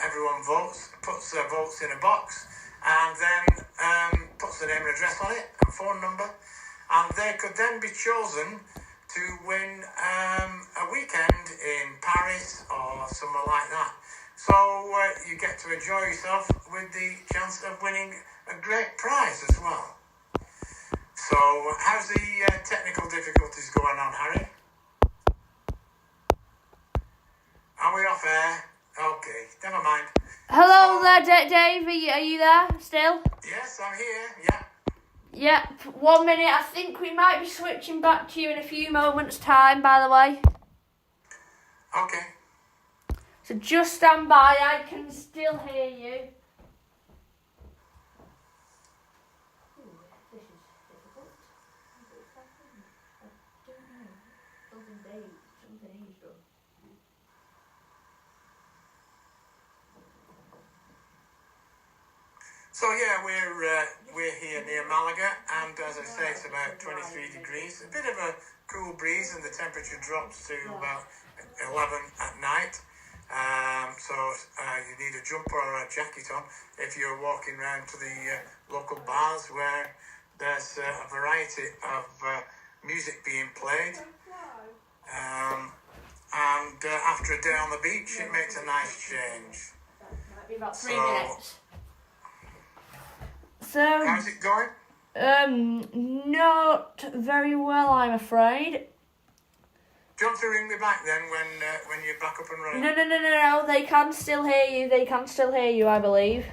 everyone puts their votes in a box, and then puts their name and address on it and phone number, and they could then be chosen to win a weekend in Paris or somewhere like that. So you get to enjoy yourself with the chance of winning a great prize as well. So how's the technical difficulties going on, Harry? Are we off air? Okay, never mind. Hello there, Dave. Are you there still? Yes, I'm here, yeah. Yep, 1 minute. I think we might be switching back to you in a few moments' time, by the way. Okay. So just stand by, I can still hear you. This is difficult. I don't know. Something he's done. So yeah, we're here near Malaga, and as I say, it's about 23 degrees. A bit of a cool breeze, and the temperature drops to about 11 at night. So you need a jumper or a jacket on if you're walking around to the local bars where there's a variety of music being played. And after a day on the beach, it makes a nice change. Might be about 3 minutes. So, how's it going? Not very well, I'm afraid. Do you want to ring me back then when you're back up and running? No. They can still hear you. I believe.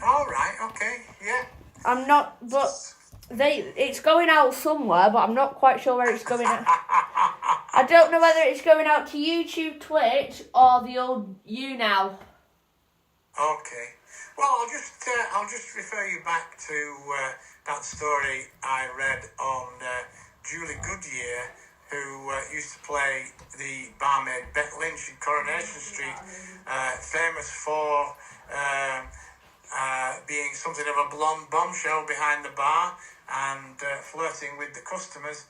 All right. Okay. Yeah. I'm not, but it's going out somewhere, but I'm not quite sure where it's going out. I don't know whether it's going out to YouTube, Twitch, or the old You Now. Okay. Well, I'll just refer you back to that story I read on Julie Goodyear, who used to play the barmaid Bette Lynch in Coronation Street, famous for being something of a blonde bombshell behind the bar and flirting with the customers.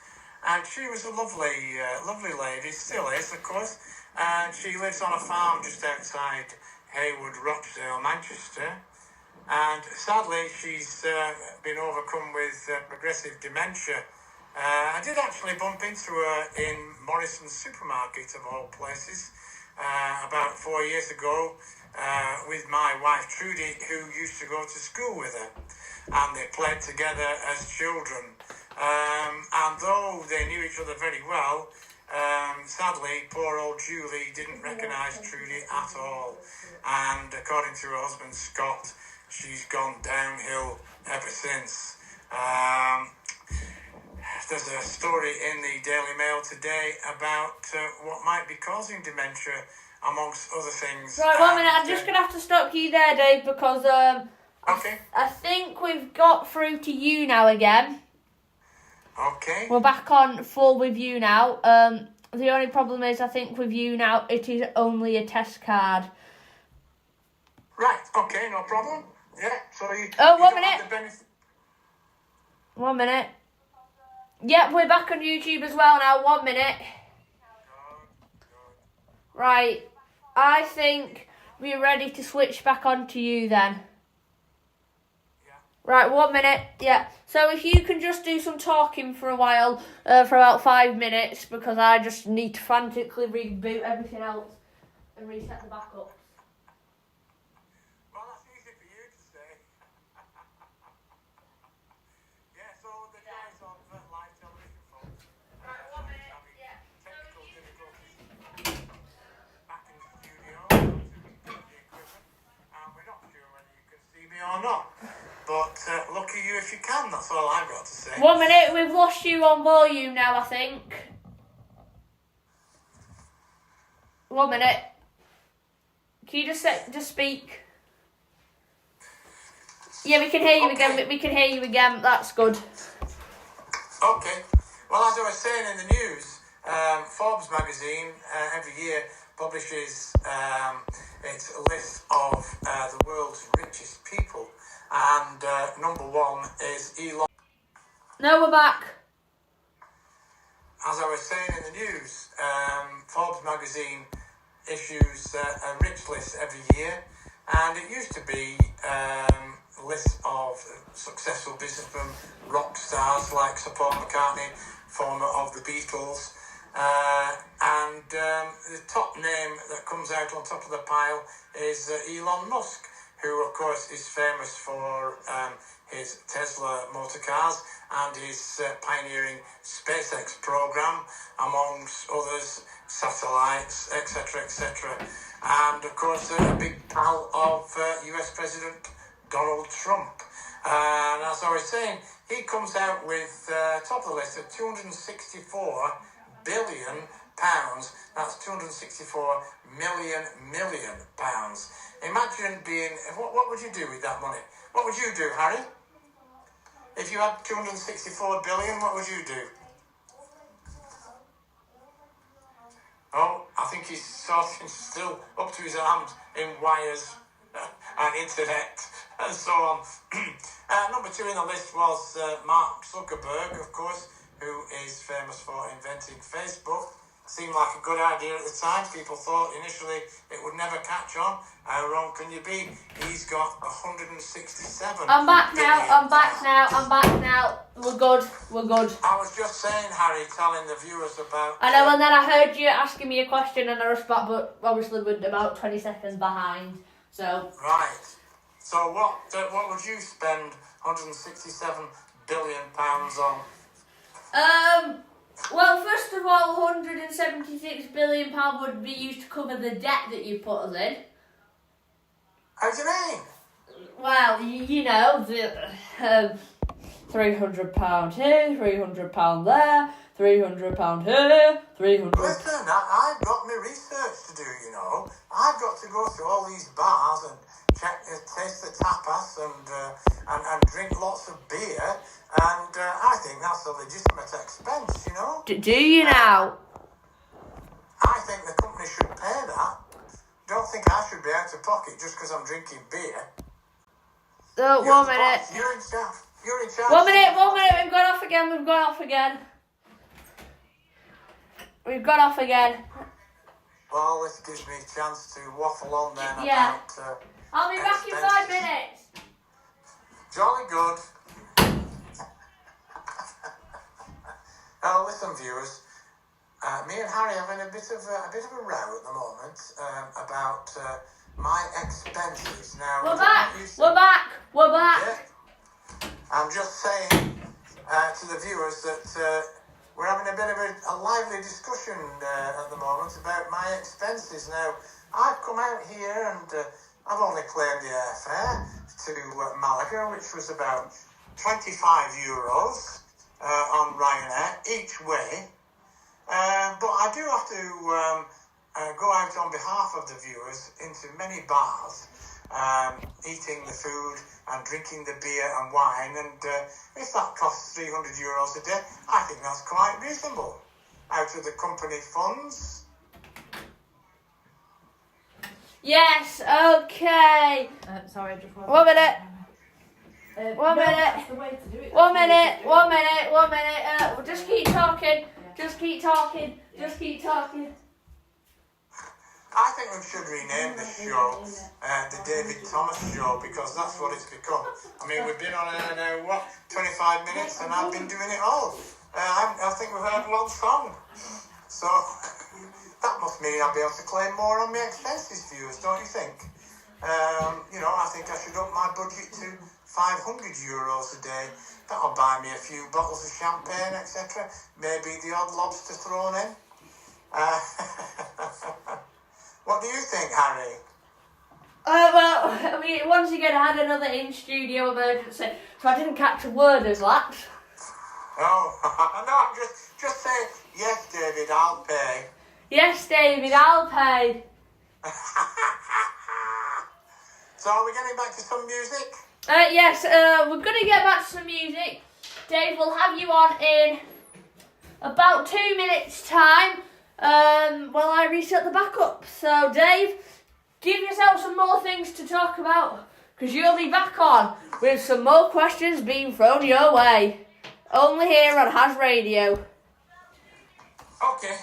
And she was a lovely lady, still is, of course. And she lives on a farm just outside Haywood, Rochdale, Manchester. And sadly, she's been overcome with progressive dementia. I did actually bump into her in Morrison's supermarket, of all places, about 4 years ago with my wife Trudy, who used to go to school with her. And they played together as children. And though they knew each other very well, sadly, poor old Julie didn't recognise Trudy at all. And according to her husband, Scott, she's gone downhill ever since. There's a story in the Daily Mail today about what might be causing dementia, amongst other things. Right, 1 minute. I'm just going to have to stop you there, Dave, because okay. I think we've got through to you now again. Okay. We're back on full with you now. The only problem is, I think with you now, it is only a test card. Right, okay, no problem. Yeah, so you... Oh, you 1 don't minute. have the benefit... 1 minute. Yep, we're back on YouTube as well now. 1 minute. Right, I think we're ready to switch back on to you then. Right, 1 minute, yeah. So if you can just do some talking for a while, for about 5 minutes, because I just need to frantically reboot everything else and reset the backup. Well, that's easy for you to say. Yeah, so the guys on live television, folks. Right, 1 minute, yeah. Technical difficulties. Back in the studio, the equipment, and we're not sure whether you can see me or not. But lucky you if you can, that's all I've got to say. 1 minute, we've lost you on volume now, I think. 1 minute. Can you just speak? Yeah, we can hear you again. We can hear you again. That's good. Okay. Well, as I was saying in the news, Forbes magazine every year publishes its list of the world's richest people. And number one is Elon. No, we're back. As I was saying in the news, Forbes magazine issues a rich list every year, and it used to be lists of successful businessmen, rock stars like Sir Paul McCartney, former of the Beatles, and the top name that comes out on top of the pile is Elon Musk, who of course is famous for his Tesla motor cars and his pioneering SpaceX program, amongst others, satellites, etc., etc. And of course a big pal of US President Donald Trump. And as I was saying, he comes out with top of the list at £264 billion. That's 264 million pounds. Imagine being, what would you do with that money? What would you do, Harry? If you had 264 billion, what would you do? Oh, I think he's still up to his arms in wires and internet and so on. Number 2 in the list was Mark Zuckerberg, of course, who is famous for inventing Facebook. Seemed like a good idea at the time. People thought initially it would never catch on. How wrong can you be? He's got 167. I'm back now. We're good. I was just saying, Harry, telling the viewers about... I know, and then I heard you asking me a question and I responded, but obviously we're about 20 seconds behind, so... Right. So what would you spend 167 billion pounds on? Well, first of all, 176 billion pound would be used to cover the debt that you put us in. How do you mean? Well, you know, the £300 here, £300 there, £300 here, 300. Listen, I've got my research to do, you know. I've got to go through all these bars and taste the tapas and drink lots of beer, and I think that's a legitimate expense, you know. Do you now? I think the company should pay that. Don't think I should be out of pocket just because I'm drinking beer. Oh, one minute. You're in charge. You're in charge. 1 minute. We've gone off again. Well, this gives me a chance to waffle on then about... I'll be back in 5 minutes. Jolly good. Now, listen, viewers. Me and Harry are having a bit of a row at the moment about my expenses. Now we're back. Yeah. I'm just saying to the viewers that we're having a bit of a lively discussion at the moment about my expenses. Now, I've come out here and I've only claimed the airfare to Malaga, which was about €25 on Ryanair each way. But I do have to go out on behalf of the viewers into many bars, eating the food and drinking the beer and wine, and if that costs €300 a day, I think that's quite reasonable. Out of the company funds. Yes, okay. Sorry, I just... 1 minute. One minute. That's the way to do it. 1 minute. Just keep talking. Just keep talking. I think we should rename this show the David Thomas Show, because that's what it's become. I mean, we've been on now, 25 minutes, and I've been doing it all. I think we've heard one song. So, that must mean I'll be able to claim more on my expenses, viewers, don't you think? I think I should up my budget to €500 a day. That'll buy me a few bottles of champagne, etc. Maybe the odd lobster thrown in. What do you think, Harry? Well, I mean, once again, I had another in-studio emergency, so I didn't catch a word of that. Oh, no, I'm just saying, yes, David, I'll pay. Yes, David, I'll pay. So are we getting back to some music? Yes, we're going to get back to some music. Dave, we'll have you on in about 2 minutes' time while I reset the backup. So, Dave, give yourself some more things to talk about, because you'll be back on with some more questions being thrown your way. Only here on HAZZ Radio. Okay.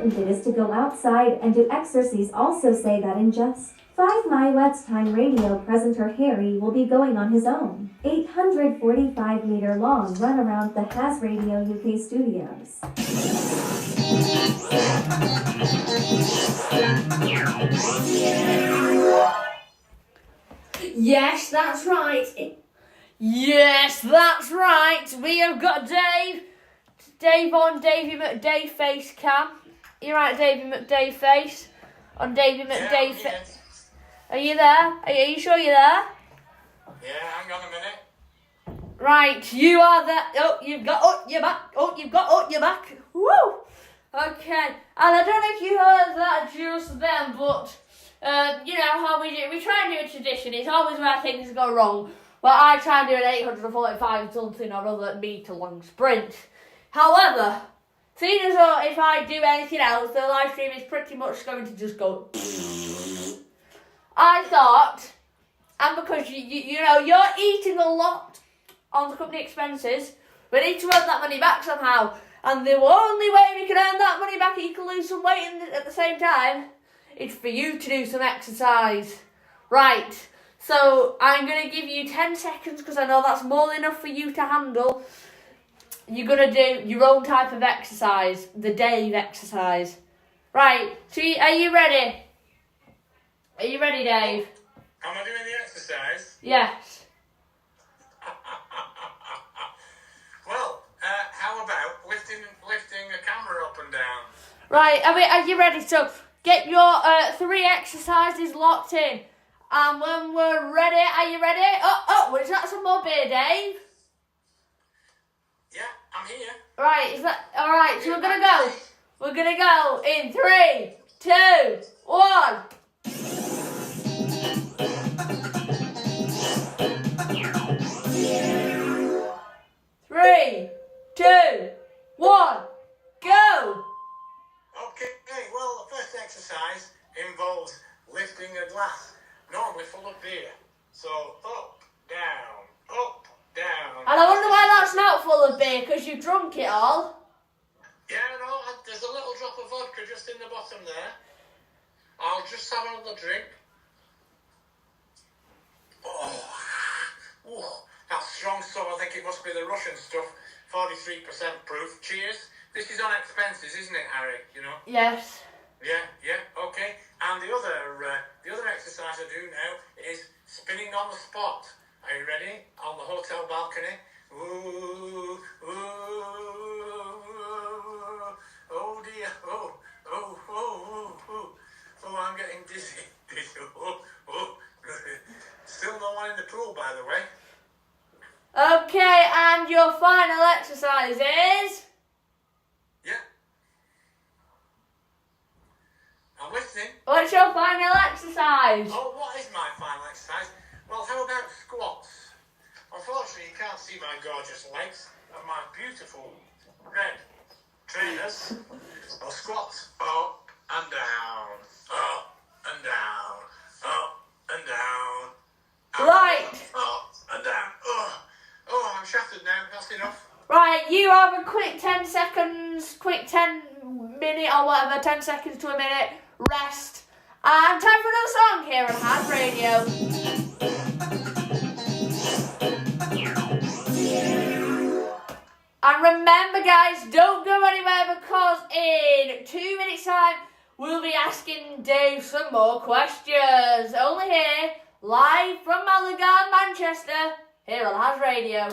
important it is to go outside and do exercise. Also say that in just 5 minutes time radio presenter Harry will be going on his own 845-meter long run around the HAZZ Radio UK studios. Yes, that's right. Yes, that's right. We have got Dave on Davy McDay face cam. You're right, Davy McDay face. On Davy McDay face. Are you there? Are you sure you're there? Yeah, hang on a minute. Right, you are there. Oh, you've got your back. Oh, you've got your back. Woo! Okay. And I don't know if you heard that just then, but you know how we do. We try and do a tradition. It's always where things go wrong. Well, I try and do an 845 something or other metre long sprint. However, seeing as though if I do anything else, the live stream is pretty much going to just go. I thought, and because you know you're eating a lot on the company expenses, we need to earn that money back somehow. And the only way we can earn that money back and you can lose some weight at the same time is for you to do some exercise. Right, so I'm going to give you 10 seconds because I know that's more than enough for you to handle. You're going to do your own type of exercise, the Dave exercise. Right, so are you ready? Are you ready, Dave? Am I doing the exercise? Yes. Well, how about lifting a camera up and down? Right, are you ready? So get your 3 exercises locked in. And when we're ready, are you ready? Oh, is that some more beer, Dave? Yeah, I'm here. Right, is that alright? So we're gonna go. We're gonna go in 3, 2, 1. 3, 2, 1, go! Okay, well, the first exercise involves lifting a glass, normally full of beer. So, up, down. And I wonder why that's not full of beer, because you've drunk it all. Yeah, no, there's a little drop of vodka just in the bottom there. I'll just have another drink. Oh, that's strong stuff. I think it must be the Russian stuff. 43% proof. Cheers. This is on expenses, isn't it, Harry? You know? Yes. Yeah, okay. And the other exercise I do now is spinning on the spot. Are you ready? On the hotel balcony. Ooh, oh dear, oh, I'm getting dizzy. Still no one in the pool, by the way. Okay, and your final exercise is? Yeah. I'm listening. What's your final exercise? Oh, what is my final exercise? Well, how about squats? Unfortunately, you can't see my gorgeous legs and my beautiful red trainers. Well, squats, up and down, up and down, up and down. Right. Up and down. Oh, I'm shattered now. That's enough. Right, you have a quick 10 seconds, quick 10 minute or whatever, 10 seconds to a minute, rest. And time for another song here on HAZZ Radio. And remember, guys, don't go anywhere because in 2 minutes' time, we'll be asking Dave some more questions. Only here, live from Malaga, Manchester, here on HAZZ Radio.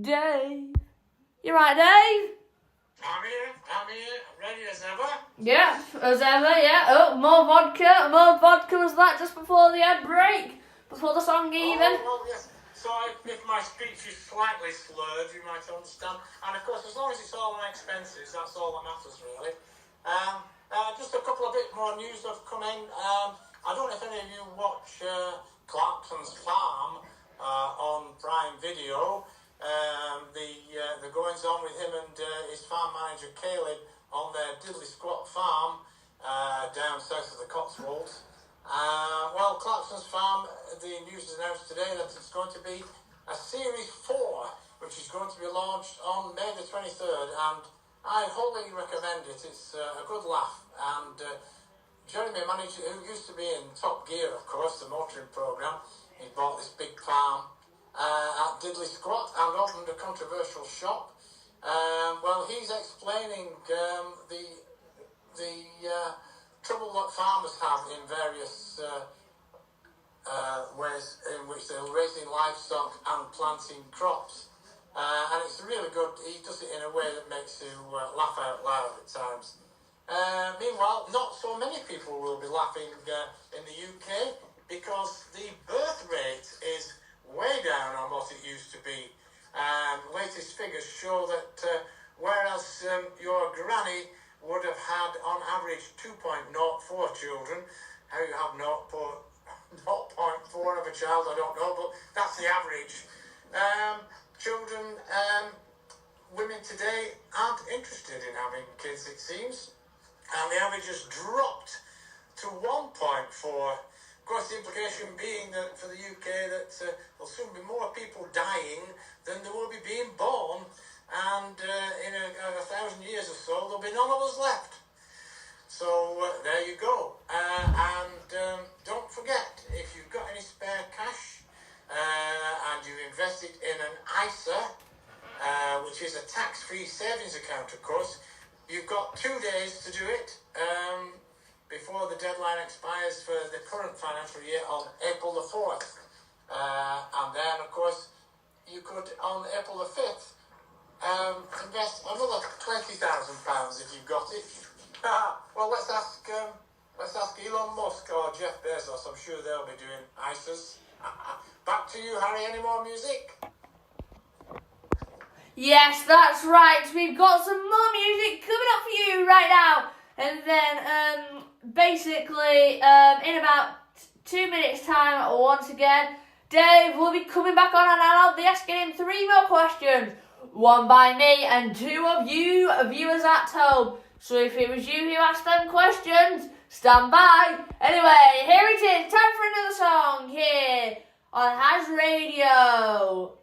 Dave. You right, Dave? I'm here, ready as ever. Yeah, as ever, yeah. Oh, more vodka was that just before the ad break? Before the song even? Oh, well, yes. So if my speech is slightly slurred, you might understand. And of course, as long as it's all my expenses, that's all that matters, really. Just a couple of bit more news have come in. I don't know if any of you watch Clarkson's Farm on Prime Video. The goings on with him and his farm manager Caleb on their diddly squat farm down south of the Cotswolds. Well, Clarkson's Farm, the news is announced today that it's going to be a Series 4, which is going to be launched on May the 23rd, and I wholly recommend it. It's a good laugh, and Jeremy manager, who used to be in Top Gear, of course, the motoring programme, he bought this big farm at Diddley Squat and opened a controversial shop. Well, he's explaining the trouble that farmers have in various ways in which they're raising livestock and planting crops. And it's really good. He does it in a way that makes you laugh out loud at times. Meanwhile, not so many people will be laughing in the UK because the birth rate is way down on what it used to be. Latest figures show that whereas your granny would have had on average 2.04 children, how you have 0.4 of a child, I don't know, but that's the average. Women today aren't interested in having kids, it seems, and the average has dropped to 1.4. Of course, the implication being that for the UK that there'll soon be more people dying than there will be being born, and in a 1,000 years or so, there'll be none of us left. So there you go. And don't forget, if you've got any spare cash and you've invested in an ISA, which is a tax-free savings account, of course, you've got 2 days to do it before the deadline expires for the current financial year on April the 4th. And then, of course, you could, on April the 5th, invest another £20,000 if you've got it. Well, let's ask Elon Musk or Jeff Bezos. I'm sure they'll be doing ISAs. Back to you, Harry. Any more music? Yes, that's right. We've got some more music coming up for you right now. And then, basically, in about 2 minutes' time, once again, Dave will be coming back on and I'll be asking him 3 more questions. 1 by me and 2 of you viewers at home. So if it was you who asked them questions, stand by. Anyway, here it is. Time for another song here on HAZZ Radio.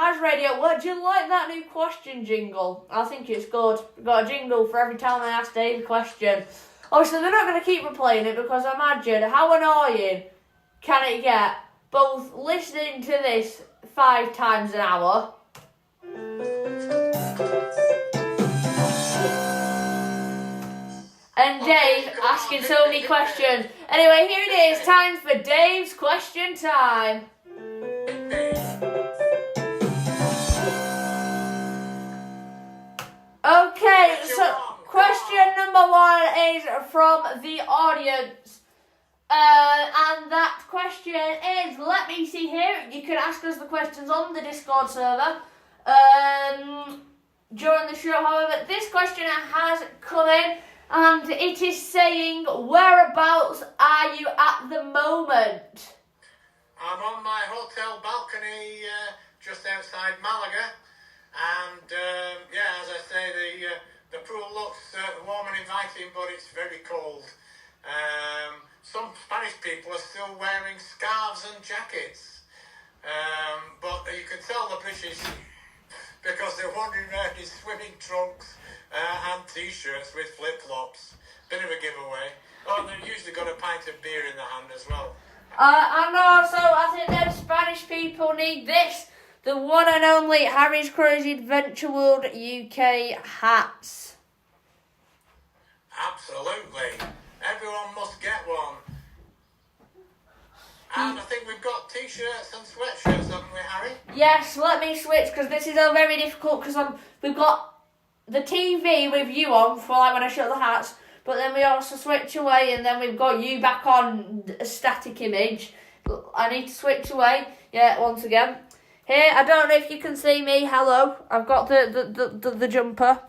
HAZZ Radio. Well, do you like that new question jingle? I think it's good. We've got a jingle for every time I ask Dave a question. Obviously, they're not going to keep replaying it because imagine how annoying can it get both listening to this 5 times an hour and Dave asking so many questions. Anyway, here it is. Time for Dave's question time. Okay, so question number 1 is from the audience. And that question is, let me see here, you can ask us the questions on the Discord server during the show. However, this question has come in and it is saying, whereabouts are you at the moment? I'm on my hotel balcony just outside Malaga, and as I say, the pool looks warm and inviting, but it's very cold. Some Spanish people are still wearing scarves and jackets, but you can tell the British because they're wandering around in swimming trunks and t-shirts with flip-flops. Bit of a giveaway. Oh, they've usually got a pint of beer in their hand as well. And also, I think them Spanish people need this. The one and only Harry's Crazy Adventure World UK hats. Absolutely. Everyone must get one. And I think we've got t-shirts and sweatshirts, haven't we, Harry? Yes, let me switch because this is all very difficult because we've got the TV with you on for like when I show the hats, but then we also switch away and then we've got you back on a static image. I need to switch away. Yeah, once again. Here, I don't know if you can see me. Hello. I've got the jumper.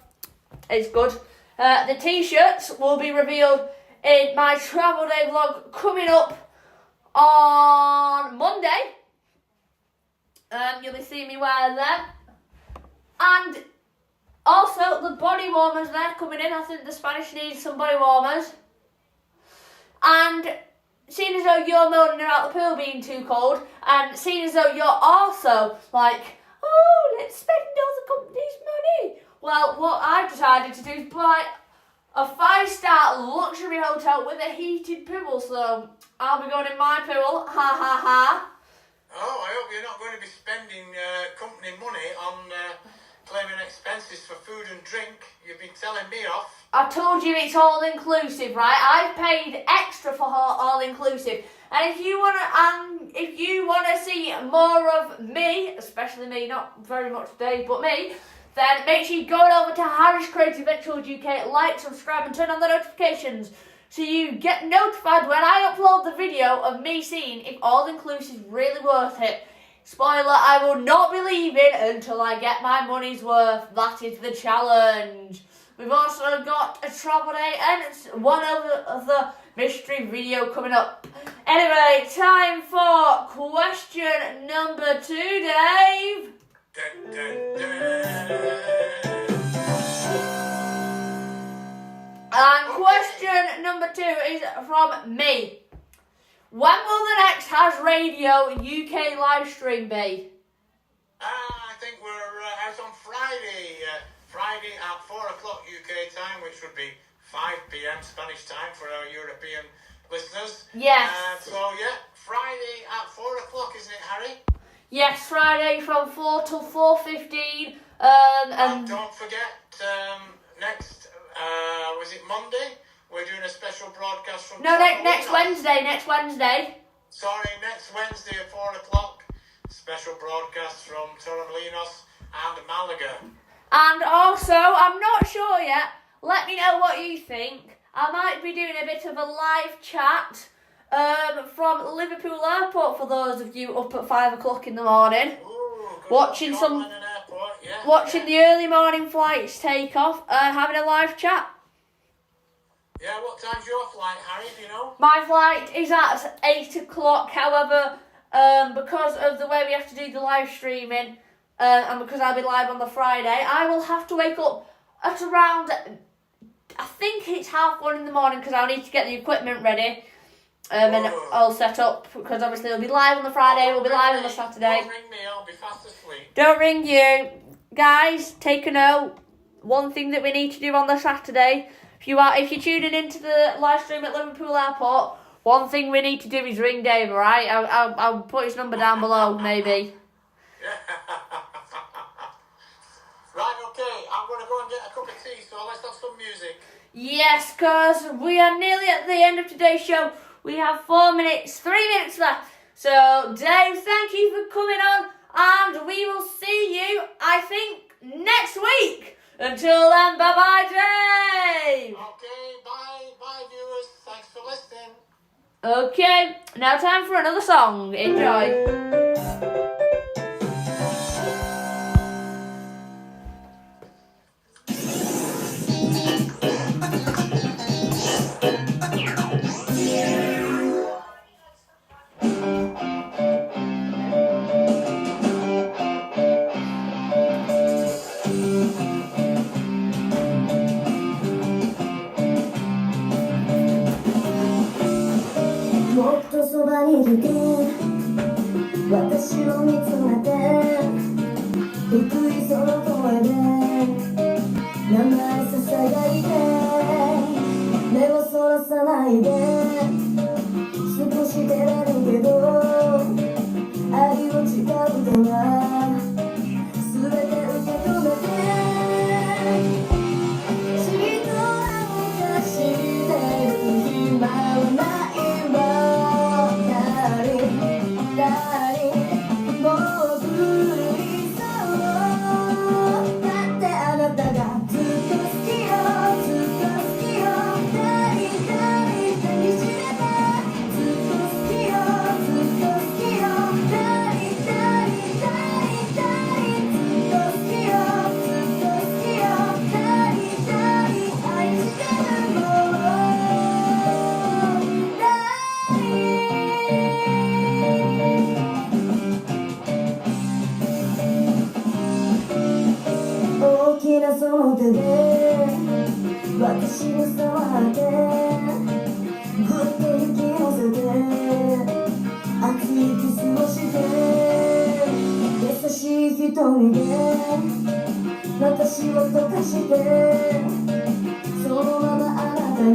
It's good. The t-shirts will be revealed in my travel day vlog coming up on Monday. You'll be seeing me wear them. And also the body warmers, they're coming in. I think the Spanish need some body warmers. And seeing as though you're moaning about the pool being too cold, and seeing as though you're also like, oh, let's spend all the company's money. Well, what I've decided to do is buy a 5-star luxury hotel with a heated pool, so I'll be going in my pool, ha ha ha. Oh, I hope you're not going to be spending company money on claiming expenses for food and drink. You've been telling me off. I told you it's all inclusive, right? I've paid extra for all inclusive. And if you wanna see more of me, especially me, not very much Dave, but me, then make sure you go over to Harry's Crazy Adventure World UK, like, subscribe, and turn on the notifications so you get notified when I upload the video of me seeing if all inclusive is really worth it. Spoiler, I will not be leaving until I get my money's worth. That is the challenge. We've also got a travel day and one of the mystery video coming up. Anyway, time for question number 2, Dave. Dun, dun, dun. And question number 2 is from me. When will the next HAZZ Radio UK live stream be? I think we're out on Friday. Friday at 4 o'clock UK time, which would be 5 p.m. Spanish time for our European listeners. Yes. Friday at 4 o'clock, isn't it, Harry? Yes, Friday from 4 till 4:15. And don't forget, next, was it Monday? We're doing a special broadcast from... No, next Wednesday. Sorry, next Wednesday at 4 o'clock. Special broadcast from Torremolinos and Malaga. And also, I'm not sure yet. Let me know what you think. I might be doing a bit of a live chat from Liverpool Airport for those of you up at 5 o'clock in the morning. Ooh, watching the early morning flights take off, having a live chat. Yeah, what time's your flight, Harry, do you know? My flight is at 8 o'clock, however, because of the way we have to do the live streaming, and because I'll be live on the Friday, I will have to wake up at around, I think it's 1:30 in the morning because I'll need to get the equipment ready. and all set up, because obviously we'll be live on the Friday, we'll be live on the Saturday. Don't ring me, I'll be fast asleep. Don't ring you. Guys, take a note. One thing that we need to do on the Saturday, if you're tuning into the live stream at Liverpool Airport, one thing we need to do is ring Dave, alright? I'll put his number down below, maybe. Right, okay, I'm going to go and get a cup of tea, so let's have some music. Yes, because we are nearly at the end of today's show. We have 3 minutes left. So, Dave, thank you for coming on, and we will see you, I think, next week. Until then, bye-bye, Dave. Okay, bye, viewers. Thanks for listening. Okay, now time for another song. Enjoy.もっとそばにいて私を見つめて低いその声で名前ささやいて目をそらさないで少し照れるけど愛を誓うから全て受け止めて人を犯してる暇はないその手で私に触ってぐっと引き寄せて熱いキスをして優しい瞳で私を溶かしてそのままあなたの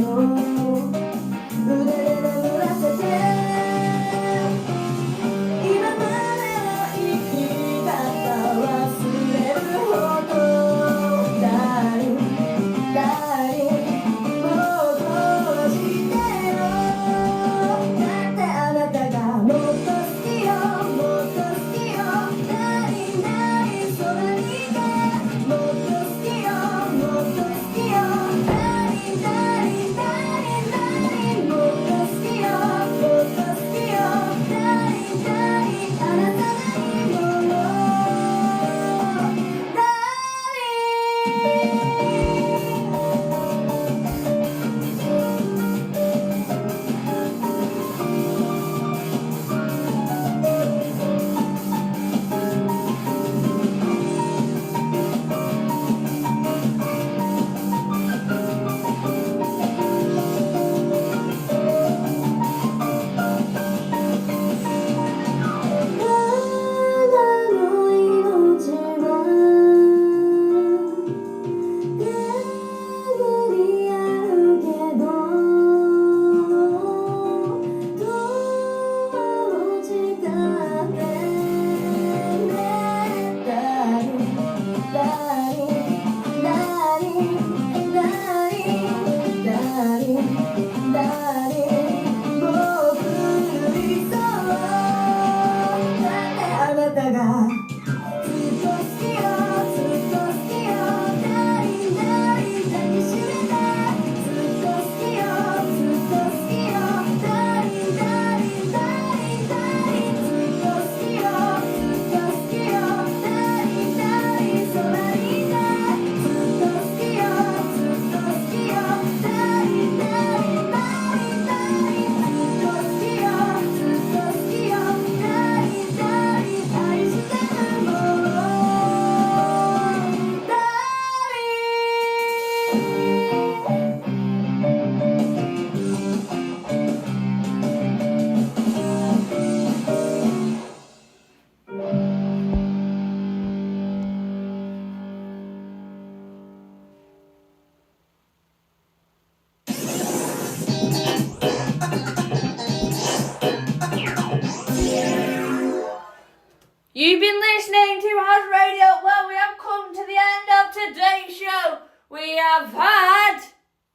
腕で眠らせて今までの生き方忘れるほど「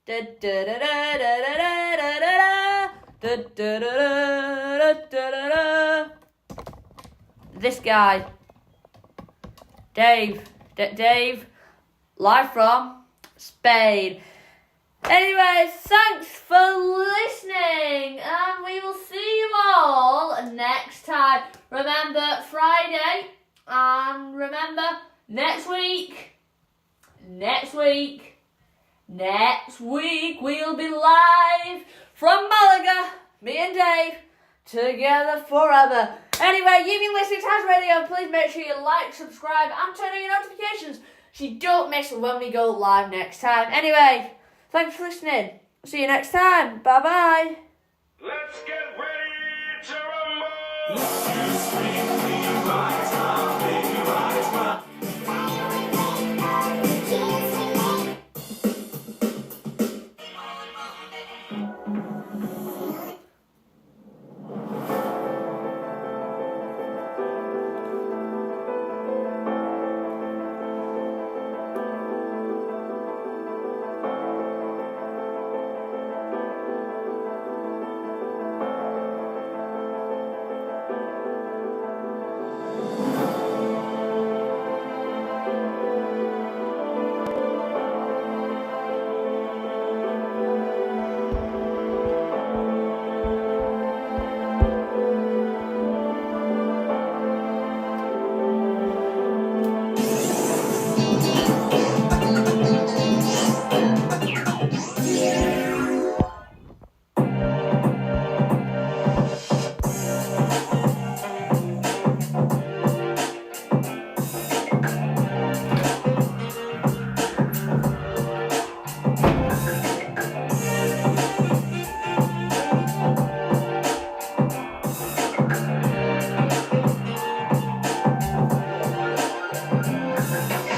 This guy, Dave, live from Spain. Anyways, thanks for listening, and we will see you all next time. Remember, Friday, and remember, next week, we'll be live from Malaga, me and Dave, together forever. Anyway, you've been listening to HAZZ Radio. Please make sure you like, subscribe, and turn on your notifications so you don't miss when we go live next time. Anyway, thanks for listening. See you next time. Bye-bye. Let's get ready to rumble!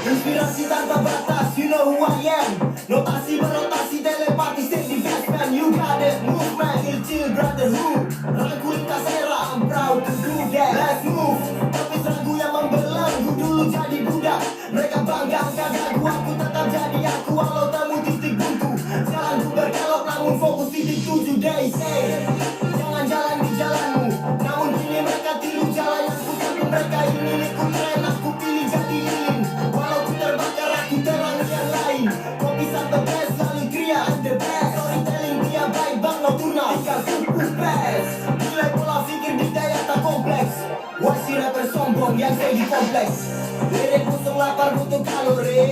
Inspirasi tanpa batas, you know who I am. Notasi berotasi, telepati, take the best man. You got it, movement, chill brotherhood. Ragu lintas era, I'm proud to do that. Let's move. Tapi ragu yang membelenggu dulu jadi budak. Mereka bangga angkat dagu, aku tetap jadi aku. Walau temu titik buntu, jalan ku berkelok namun fokus titik tuju. They say, jangan jalan di jalanmu. Namun kini mereka tiru jalan yang ku tempuh. Mereka ini ikut tren, aku pilih jadi lilin. Walau ku terbakar, aku terang yang lain. Kopi sampai best, lalu kria I'm the best. Storytelling dia baik bang, no tuna tinggal kumpul best. Nilai pola pikir di daya tak kompleks. Wah si rapper sombong yang saya di kompleks. Lirik kosong lapar butuh kalori.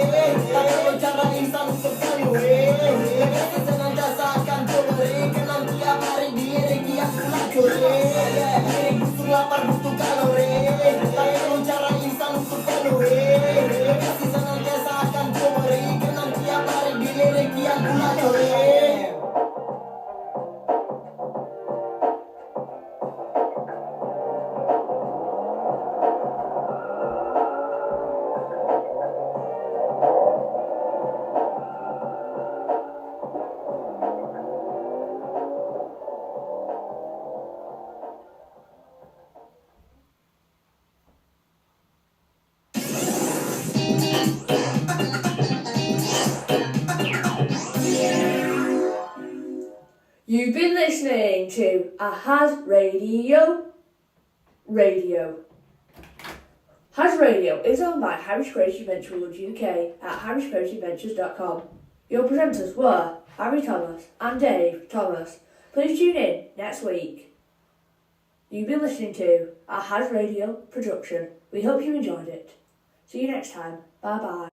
Tak perlu cara instan untuk kalori. Lirik senantiasa akan kalori. Kenang tiap hari dilirik yang pulang curi. Lirik kosong lapar butuh kalori. Tak perlu cara instan untuk kalori. Lirik senantiasa akan kalori. Kenang tiap hari dilirik yang pulang curi. You've been listening to a HAZZ Radio. HAZZ Radio is owned by Harris Creative Ventures UK at harriscreativeventures.com. Your presenters were Harry Thomas and Dave Thomas. Please tune in next week. You've been listening to a HAZZ Radio production. We hope you enjoyed it. See you next time. Bye bye.